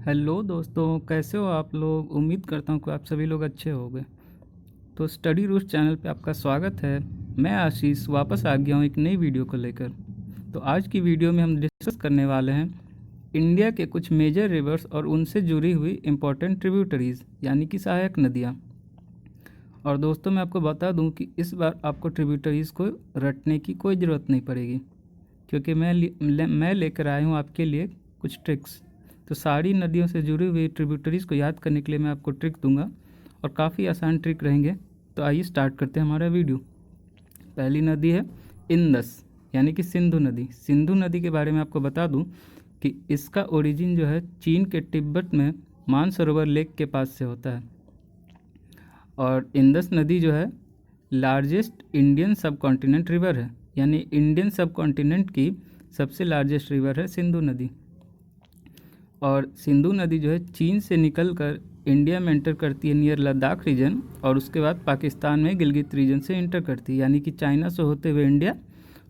Hello दोस्तों, कैसे हो आप लोग। उम्मीद करता हूँ कि आप सभी लोग अच्छे होंगे। तो स्टडी रूट्स चैनल पे आपका स्वागत है। मैं आशीष वापस आ गया हूँ एक नई वीडियो को लेकर। तो आज की वीडियो में हम डिस्कस करने वाले हैं इंडिया के कुछ मेजर रिवर्स और उनसे जुड़ी हुई इम्पोर्टेंट ट्रिब्यूटरीज़ यानी कि सहायक नदियाँ। और दोस्तों, मैं आपको बता दूं कि इस बार आपको ट्रिब्यूटरीज़ को रटने की कोई ज़रूरत नहीं पड़ेगी, क्योंकि मैं लेकर आया हूँ आपके लिए कुछ ट्रिक्स। तो सारी नदियों से जुड़ी हुई ट्रिब्यूटरीज़ को याद करने के लिए मैं आपको ट्रिक दूंगा और काफ़ी आसान ट्रिक रहेंगे। तो आइए स्टार्ट करते हैं हमारा वीडियो। पहली नदी है इंदस यानी कि सिंधु नदी। सिंधु नदी के बारे में आपको बता दूं कि इसका ओरिजिन जो है चीन के तिब्बत में मानसरोवर लेक के पास से होता है। और इंदस नदी जो है लार्जेस्ट इंडियन सब कॉन्टिनेंट रिवर है, यानी इंडियन सब कॉन्टिनेंट की सबसे लार्जेस्ट रिवर है सिंधु नदी। और सिंधु नदी जो है चीन से निकलकर इंडिया में एंटर करती है नियर लद्दाख रीजन, और उसके बाद पाकिस्तान में गिलगित रीजन से इंटर करती है, यानी कि चाइना से होते हुए इंडिया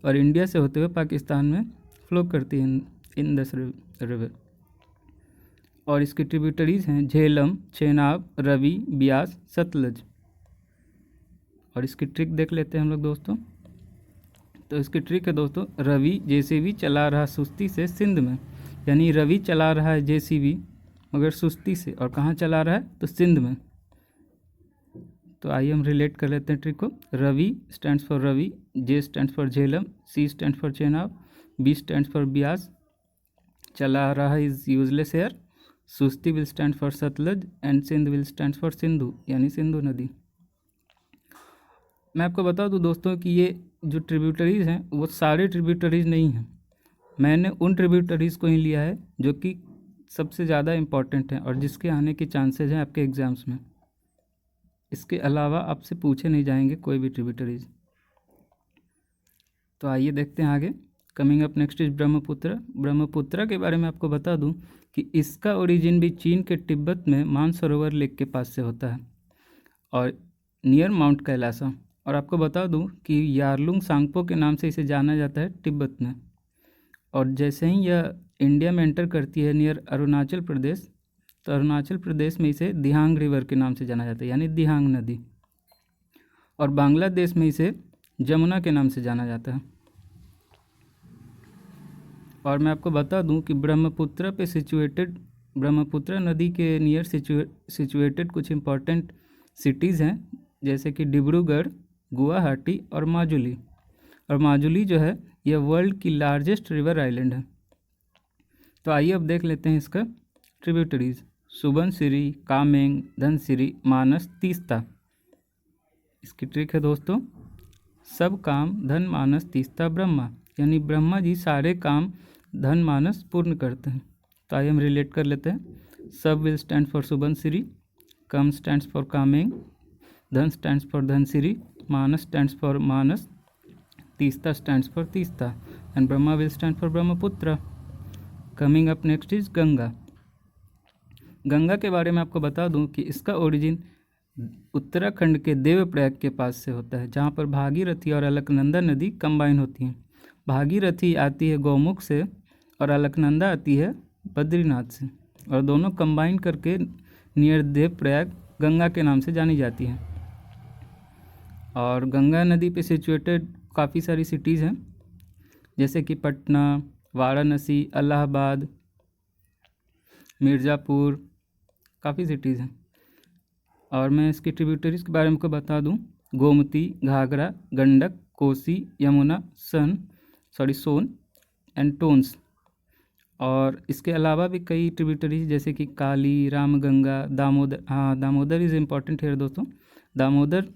और इंडिया से होते हुए पाकिस्तान में फ्लो करती है इंदस रिवर। और इसकी ट्रिब्यूटरीज़ हैं झेलम, चेनाब, रवि, ब्यास, सतलज। और इसकी ट्रिक देख लेते हैं हम लोग दोस्तों। तो इसकी ट्रिक है दोस्तों, रवि जेसीबी चला रहा सुस्ती से सिंध में, यानी रवि चला रहा है जेसीबी मगर सुस्ती से, और कहाँ चला रहा है तो सिंध में। तो आइए हम रिलेट कर लेते हैं ट्रिक को। Ravi stands for Ravi, J stands for Jhelum, C stands for Chenab, B stands for Beas, चला रहा इज यूजलेस हेयर, सुस्ती will stand for Sutlej and Sindh will stand for Sindhu यानी सिंधु नदी। मैं आपको बता दूं दोस्तों कि ये जो ट्रिब्यूटरीज़ हैं वो सारे ट्रिब्यूटरीज़ नहीं हैं। मैंने उन ट्रिब्यूटरीज़ को ही लिया है जो कि सबसे ज़्यादा इम्पॉर्टेंट हैं और जिसके आने के चांसेस हैं आपके एग्ज़ाम्स में। इसके अलावा आपसे पूछे नहीं जाएंगे कोई भी ट्रिब्यूटरीज़। तो आइए देखते हैं आगे। Coming up next is Brahmaputra. Brahmaputra के बारे में आपको बता दूं कि इसका ओरिजिन भी चीन के तिब्बत में मानसरोवर लेक के पास से होता है और नियर माउंट कैलासा। और आपको बता दूं कि यारलुंग सांगपो के नाम से इसे जाना जाता है तिब्बत में। और जैसे ही यह इंडिया में एंटर करती है नियर अरुणाचल प्रदेश, तो अरुणाचल प्रदेश में इसे दिहांग रिवर के नाम से जाना जाता है, यानी दिहांग नदी। और बांग्लादेश में इसे जमुना के नाम से जाना जाता है। और मैं आपको बता दूं कि ब्रह्मपुत्र पे सिचुएटेड, ब्रह्मपुत्र नदी के नियर सिचुएटेड कुछ इम्पॉर्टेंट सिटीज़ हैं, जैसे कि डिब्रूगढ़, गुवाहाटी और माजुली। और माजुली जो है यह वर्ल्ड की लार्जेस्ट रिवर आइलैंड है। तो आइए अब देख लेते हैं इसका ट्रिब्यूटरीज। सुबनसिरी, कामेंग, धनसिरी, मानस, तीस्ता। इसकी ट्रिक है दोस्तों, सब काम धन मानस तीस्ता ब्रह्मा, यानी ब्रह्मा जी सारे काम धन मानस पूर्ण करते हैं। तो आइए हम रिलेट कर लेते हैं। सब विल स्टैंड फॉर सुबनसिरी, कम स्टैंड्स फॉर कामेंग, धन stands for Dhansiri, Manas stands for Manas, Teesta stands for Teesta, and ब्रह्मा will stand for Brahmaputra. Coming up next is Ganga. Ganga के बारे में आपको बता दूं कि इसका ओरिजिन उत्तराखंड के देवप्रयाग के पास से होता है, जहां पर भागीरथी और अलकनंदा नदी कंबाइन होती हैं। भागीरथी आती है गौमुख से और अलकनंदा आती है बद्रीनाथ से, और दोनों कंबाइन करके नियर देवप्रयाग गंगा के नाम से जानी जाती हैं। और गंगा नदी पे सिचुएटेड काफ़ी सारी सिटीज़ हैं, जैसे कि पटना, वाराणसी, इलाहाबाद, मिर्ज़ापुर, काफ़ी सिटीज़ हैं। और मैं इसकी ट्रिब्यूटरीज़ के बारे में आपको बता दूं, गोमती, घाघरा, गंडक, कोसी, यमुना, सोन एंड टोन्स। और इसके अलावा भी कई ट्रिब्यूटरीज जैसे कि काली, रामगंगा, दामोदर। हाँ, दामोदर इज़ इम्पॉर्टेंट है दोस्तों। दामोदर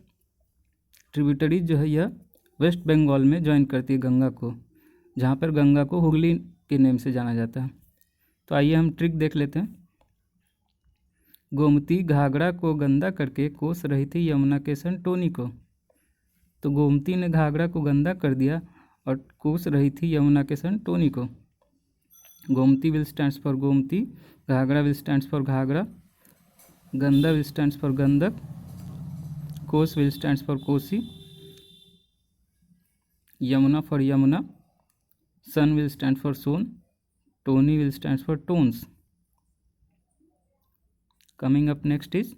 ट्रिब्यूटरीज जो है यह वेस्ट बंगाल में ज्वाइन करती है गंगा को, जहाँ पर गंगा को हुगली के नेम से जाना जाता है। तो आइए हम ट्रिक देख लेते हैं। गोमती घाघरा को गंदा करके कोस रही थी यमुना के सन टोनी को। तो गोमती ने घाघरा को गंदा कर दिया और कोस रही थी यमुना के सन टोनी को। Gomti will stands for Gomti, Ghaghara will stands for Ghaghara, गंदा विल स्टैंड्स फॉर गंदक, कोस will stands for Kosi, Yamuna for Yamuna, सन विल स्टैंड फॉर सोन, टोनी will stands for Tons. Coming up next is,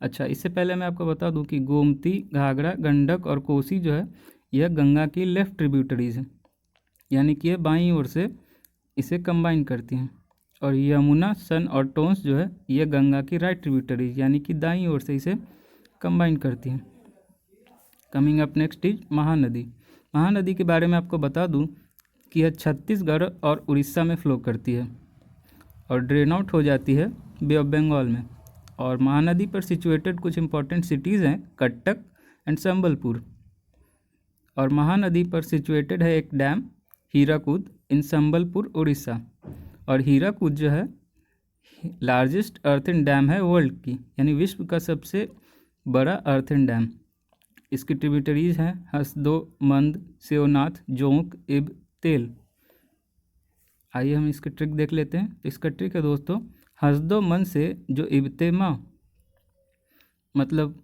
अच्छा इससे पहले मैं आपको बता दूं कि गोमती, घाघरा, गंडक और कोसी जो है यह गंगा की लेफ्ट ट्रिब्यूटरीज हैं, यानी कि ये बाईं ओर से इसे कंबाइन करती हैं। और यमुना, सन और टोंस जो है ये गंगा की राइट ट्रिब्यूटरीज यानी कि दाईं ओर से इसे कंबाइन करती हैं। Coming up next is Mahanadi. Mahanadi के बारे में आपको बता दूं कि यह छत्तीसगढ़ और उड़ीसा में फ़्लो करती है और ड्रेन आउट हो जाती है बे ऑफ बंगाल में। और महानदी पर सिचुएटेड कुछ इंपॉर्टेंट सिटीज़ हैं कटक एंड संबलपुर। और महानदी पर सिचुएटेड है एक डैम हीराकुद इन संबलपुर उड़ीसा। और हीराकुद जो है लार्जेस्ट अर्थन डैम है वर्ल्ड की, यानी विश्व का सबसे बड़ा अर्थन डैम। इसकी ट्रिब्यूटरीज हैं हसदो, मंद, सेवनाथ, जोंक, इब, तेल। आइए हम इसकी ट्रिक देख लेते हैं। तो इसका ट्रिक है दोस्तों, हसदो मन से जो इबते माँ, मतलब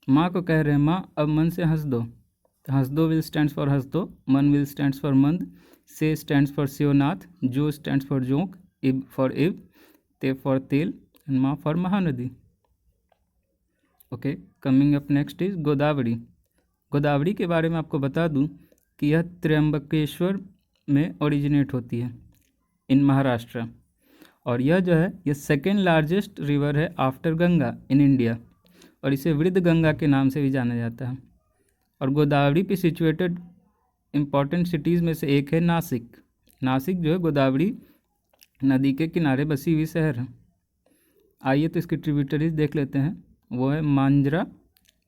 माँ को कह रहे हैं माँ, अब मन से हंस दो। तो Hasdeo will stands for Hasdeo, मन विल स्टैंड्स फॉर मंद, से स्टैंड्स फॉर सेवनाथ, जो स्टैंड्स फॉर जोंक, इब फॉर इब, ते फॉर तेल एंड माँ for Mahanadi. Okay, coming up next is Godavari. Godavari के बारे में आपको बता दूं कि यह त्र्यंबकेश्वर में ओरिजिनेट होती है इन महाराष्ट्र। और यह जो है यह सेकेंड लार्जेस्ट रिवर है आफ्टर गंगा इन इंडिया, और इसे वृद्ध गंगा के नाम से भी जाना जाता है। और गोदावरी पे सिचुएटेड इम्पॉर्टेंट सिटीज़ में से एक है नासिक। नासिक जो है गोदावरी नदी के किनारे बसी हुई शहर है। आइए तो इसकी ट्रिब्यूटरीज देख लेते हैं। वो है मांजरा,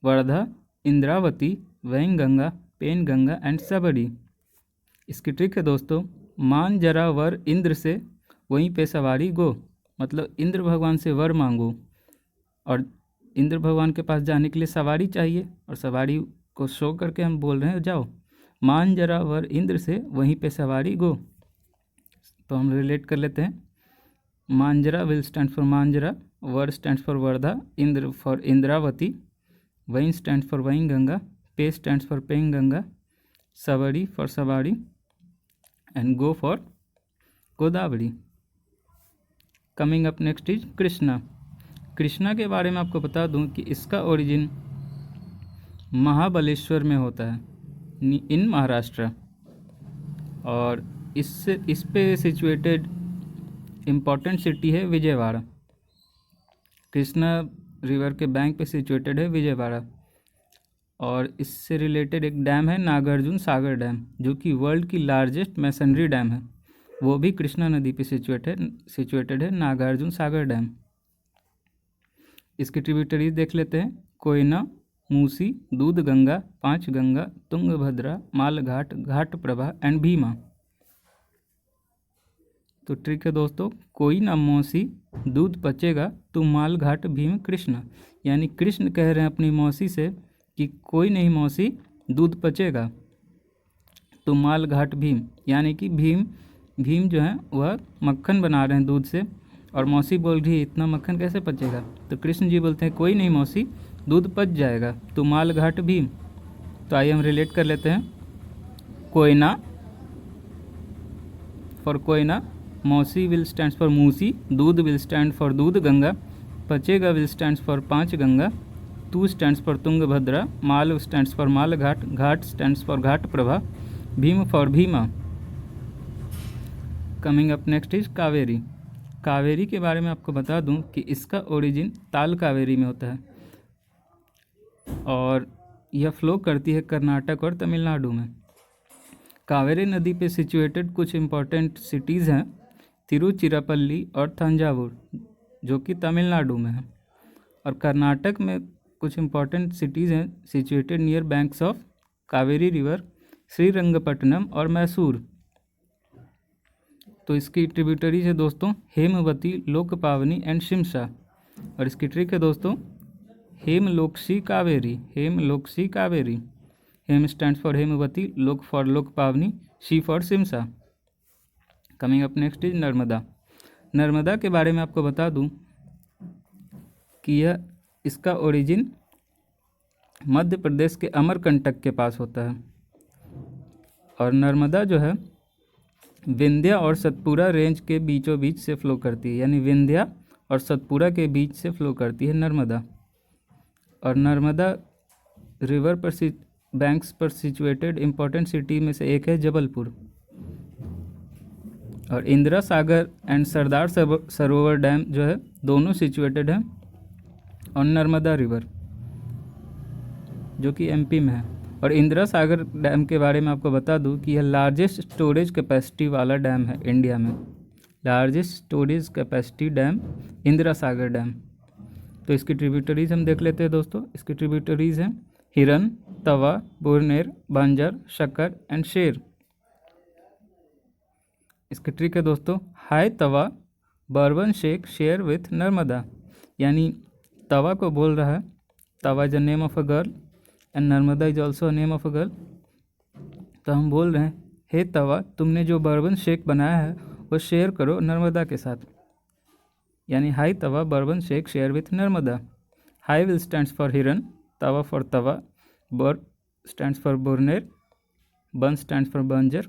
वर्धा, इंद्रावती, वैनगंगा, पेनगंगा एंड सबरी। इसकी ट्रिक है दोस्तों, मान जरा वर इंद्र से वहीं पे सवारी गो, मतलब इंद्र भगवान से वर मांगो। और इंद्र भगवान के पास जाने के लिए सवारी चाहिए, और सवारी को शो करके हम बोल रहे हैं जाओ, मान जरा वर इंद्र से वहीं पे सवारी गो। तो हम रिलेट कर लेते हैं। Manjra will stand for Manjra, वर स्टैंड्स फॉर वर्धा, इंद्र फॉर इंद्रावती, वैन स्टैंड्स फॉर वैनगंगा, पे stands for Penganga, Sabari for Sabari and गो for Godavari. Coming up next is Krishna. Krishna के बारे में आपको बता दूं कि इसका ओरिजिन महाबलेश्वर में होता है इन महाराष्ट्र। और इस पे सिचुएटेड इम्पॉर्टेंट सिटी है विजयवाड़ा। कृष्णा रिवर के बैंक पे सिचुएटेड है विजयवाड़ा। और इससे रिलेटेड एक डैम है नागार्जुन सागर डैम, जो कि वर्ल्ड की लार्जेस्ट मैसनरी डैम है। वो भी कृष्णा नदी पे सिचुएटेड है नागार्जुन सागर डैम। इसकी ट्रिब्यूटरीज देख लेते हैं। कोयना, मूसी, दूधगंगा, पांचगंगा, तुंगभद्रा, मालघाट, घाटप्रभा एंड भीमा। तो ट्रिक है दोस्तों, कोई ना मौसी दूध पचेगा तू मालघाट भीम कृष्ण, यानी कृष्ण कह रहे हैं अपनी मौसी से कि कोई नहीं मौसी दूध पचेगा तो मालघाट भीम, यानी कि भीम जो है वह मक्खन बना रहे हैं दूध से, और मौसी बोल रही है इतना मक्खन कैसे पचेगा। तो कृष्ण जी बोलते हैं कोई नहीं मौसी दूध पच जाएगा तो मालघाट भीम। तो आइए हम रिलेट कर लेते हैं। कोयना फॉर कोयना, मौसी विल स्टैंड्स फॉर मूसी, दूध will stand for Doodh Ganga, पचेगा will stands for Panch Ganga, तू स्टैंड्स फॉर तुंगभद्रा, माल स्टैंड्स फॉर मालघाट, घाट स्टैंड्स फॉर घाट प्रभा, भीम for Bhima. Coming up next is Kaveri. Kaveri के बारे में आपको बता दूं कि इसका ओरिजिन ताल कावेरी में होता है और यह फ्लो करती है कर्नाटक और तमिलनाडु में। कावेरी नदी पे सिचुएटेड कुछ इम्पॉर्टेंट सिटीज़ हैं तिरुचिरापल्ली और तंजावुर, जो कि तमिलनाडु में है। और कर्नाटक में कुछ इम्पॉर्टेंट सिटीज़ हैं situated near banks of Kaveri river, Srirangapatna और मैसूर। तो इसकी ट्रिब्यूटरीज है दोस्तों हेमवती, लोकपावनी एंड शिमशा। और इसकी ट्रिक है दोस्तों हेमलोकसी कावेरी, हेमलोकसी कावेरी। हेम स्टैंड्स फॉर हेमवती, लोक फॉर लोकपावनी, शी for Shimsha. Coming up next is Narmada. Narmada के बारे में आपको बता दूं कि यह इसका ओरिजिन मध्य प्रदेश के अमरकंटक के पास होता है। और नर्मदा जो है विंध्या और सतपुरा रेंज के बीचों बीच से फ्लो करती है, यानी विंध्या और सतपुरा के बीच से फ्लो करती है नर्मदा। और नर्मदा रिवर पर बैंक्स पर सिचुएटेड इम्पोर्टेंट सिटी में से एक है जबलपुर। और इंदिरा सागर एंड सरदार सरोवर डैम जो है दोनों सिचुएटेड हैं और नर्मदा रिवर जो कि एमपी में है। और इंदिरा सागर डैम के बारे में आपको बता दूं कि यह लार्जेस्ट स्टोरेज कैपेसिटी वाला डैम है इंडिया में। Largest storage capacity dam Indira Sagar dam. तो इसकी ट्रिब्यूटरीज हम देख लेते हैं दोस्तों। इसकी ट्रिब्यूटरीज हैं हिरन, तवा, बुरनेर, बंजर, शक्कर एंड शेर। इसकी ट्रिक है दोस्तों, हाय तवा बर्बन शेक शेयर विथ नर्मदा। यानी तवा को बोल रहा है, Tawa is a name of a girl and Narmada is also a name of a girl. तो हम बोल रहे हैं, हे तवा तुमने जो बर्बन शेक बनाया है वो शेयर करो नर्मदा के साथ। यानी हाय तवा बर्बन shake share with Narmada. High will stands for Hiran, Tawa for Tawa, बर स्टैंड्स फॉर बुरनेर, बन stands for Banjar,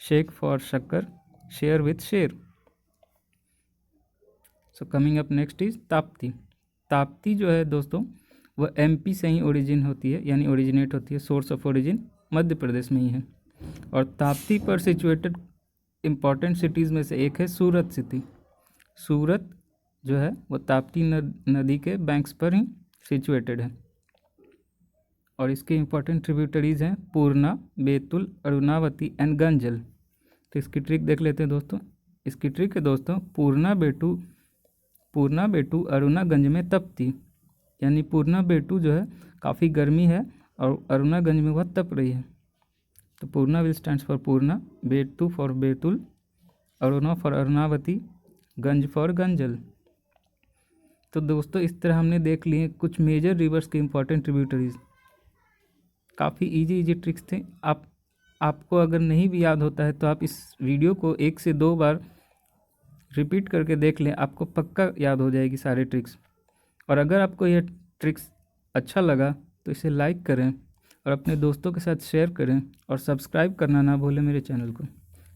shake for Shakkar, share with Sher. So coming up next is Tapti. Tapti जो है दोस्तों वह एमपी से ही ओरिजिन होती है, यानी ओरिजिनेट होती है। Source of origin Madhya Pradesh में ही है। और ताप्ती पर सिचुएटेड इम्पॉर्टेंट सिटीज़ में से एक है सूरत सिटी। सूरत जो है वो ताप्ती नदी के बैंक्स पर ही सिचुएटेड है। और इसके इम्पॉर्टेंट ट्रिब्यूटरीज हैं पूर्णा, बेतुल, अरुणावती एंड गंजल। तो इसकी ट्रिक देख लेते हैं दोस्तों। इसकी ट्रिक है दोस्तों, पूर्णा बेटू अरुणागंज में तपती। यानी पूर्णा बेटू जो है काफ़ी गर्मी है और अरुणागंज में वह तप रही है। तो Purna will stands for Purna, बेटू फॉर बेतुल, अरुणा फॉर अरुणावती, गंज फॉर गंजल। तो दोस्तों इस तरह हमने देख लिए कुछ मेजर रिवर्स के इम्पॉर्टेंट ट्रिब्यूटरीज। काफ़ी इजी ट्रिक्स थे। आपको अगर नहीं भी याद होता है तो आप इस वीडियो को 1 से 2 बार रिपीट करके देख लें, आपको पक्का याद हो जाएगी सारे ट्रिक्स। और अगर आपको यह ट्रिक्स अच्छा लगा तो इसे लाइक करें और अपने दोस्तों के साथ शेयर करें और सब्सक्राइब करना ना भूलें मेरे चैनल को।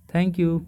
Thank you.